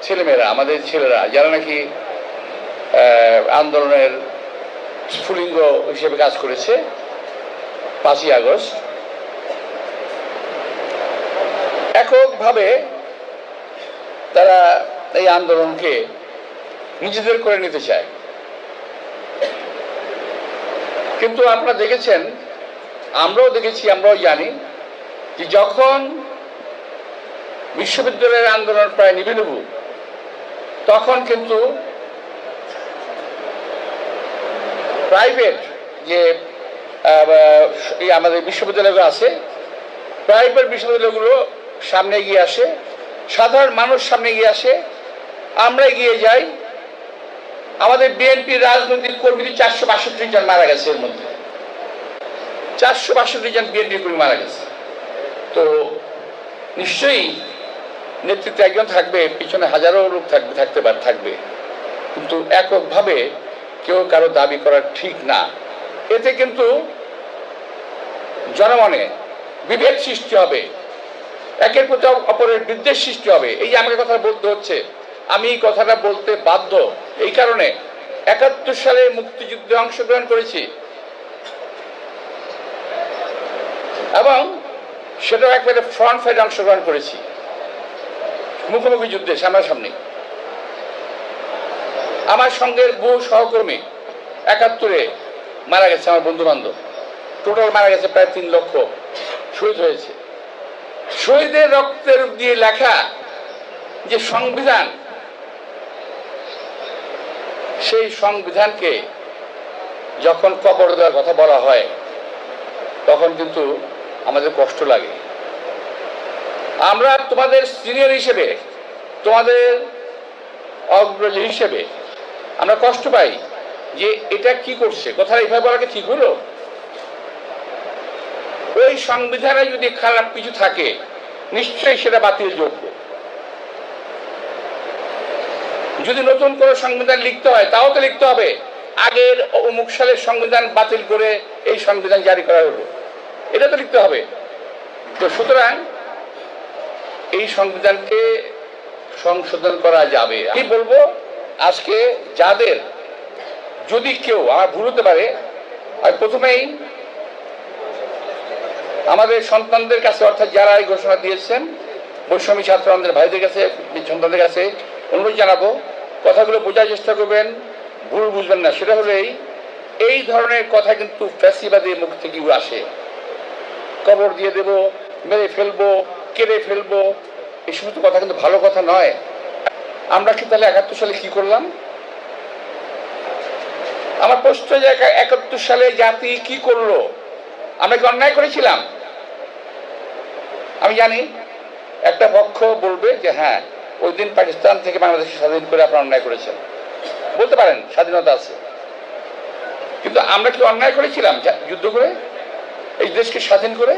ছেলেমেয়েরা, আমাদের ছেলেরা যারা নাকি আন্দোলনের স্ফুলিঙ্গ হিসেবে কাজ করেছে 5ই আগস্ট, এককভাবে তারা এই আন্দোলনকে নিজেদের করে নিতে চায়। কিন্তু আপনারা দেখেছেন, আমরাও দেখেছি, আমরাও জানি যে যখন বিশ্ববিদ্যালয়ের আন্দোলন প্রায় নিভু তখন কিন্তু প্রাইভেট যে আমাদের বিশ্ববিদ্যালয়গুলো আছে, প্রাইভেট বিশ্ববিদ্যালয়গুলো সামনে এগিয়ে আসে, সাধারণ মানুষ সামনে এগিয়ে আসে, আমরা এগিয়ে যাই। আমাদের বিএনপির রাজনৈতিক কর্মী 462 জন মারা গেছে, এর মধ্যে 462 জন বিএনপি কর্মী মারা গেছে। তো নিশ্চয়ই নেতৃত্বে একজন থাকবে, পিছনে হাজারো লোক থাকবে, কিন্তু এককভাবে কেউ কারো দাবি করা ঠিক না। এতে কিন্তু জনমনে বিভেদ সৃষ্টি হবে, একের প্রতি অপরের বিদ্বেষ সৃষ্টি হবে। এই যে আমাকে কথা বলতে হচ্ছে, আমি এই কথাটা বলতে বাধ্য এই কারণে 71 সালে মুক্তিযুদ্ধে অংশগ্রহণ করেছি এবং সেটাও একবারে ফ্রন্ট ফাইটে অংশগ্রহণ করেছি, মুখোমুখি যুদ্ধে সামনাসামনি। আমার সঙ্গের বহু সহকর্মী 71-এ মারা গেছে, আমার বন্ধু বান্ধব টোটাল মারা গেছে, প্রায় 3 লক্ষ শহীদ হয়েছে। শহীদের রক্তের দিয়ে লেখা যে সংবিধান, সেই সংবিধানকে যখন কবর দেওয়ার কথা বলা হয় তখন কিন্তু আমাদের কষ্ট লাগে। আমরা তোমাদের সিনিয়র হিসেবে, তোমাদের অগ্রজ হিসেবে আমরা কষ্ট পাই যে এটা কি করছে, কথাটা এইভাবে বলাকে ঠিক হলো? ওই সংবিধানে যদি খারাপ কিছু থাকে নিশ্চয়ই সেটা বাতিল যোগ্য। যদি নতুন করে সংবিধান লিখতে হয় তাও তো লিখতে হবে আগের অমুক সালের সংবিধান বাতিল করে এই সংবিধান জারি করা হলো, এটা তো লিখতে হবে। তো সুতরাং এই সংবিধানকে সংশোধন করা যাবে। আমি বলবো আজকে যাদের, যদি কেউ, আমার ভুল হতে পারে, আর প্রথমেই আমাদের সন্তানদের কাছে, অর্থাৎ যারা এই ঘোষণা দিয়েছেন বৈষম্য ছাত্র আমাদের ভাইদের কাছে, সন্তানদের কাছে অনুরোধ জানাবো, কথাগুলো বোঝার চেষ্টা করবেন, ভুল বুঝবেন না। সেটা হলেই এই ধরনের কথা কিন্তু ফ্যাসিবাদের মুখ থেকে আসে, কবর দিয়ে দেব, মেরে ফেলবো, কেড়ে ফেলবো, এই সমস্ত কথা কিন্তু ভালো কথা নয়। আমরা কি তাহলে 71 সালে কি করলাম? আমার প্রশ্ন যে 71 সালে জাতি কি করলো? আমরা কি অন্যায় করেছিলাম? আমি জানি একটা পক্ষ বলবে যে হ্যাঁ, ওই দিন পাকিস্তান থেকে বাংলাদেশ স্বাধীন করে আপনারা অন্যায় করেছেন, বলতে পারেন, স্বাধীনতা আছে। কিন্তু আমরা কি অন্যায় করেছিলাম যুদ্ধ করে এই দেশকে স্বাধীন করে?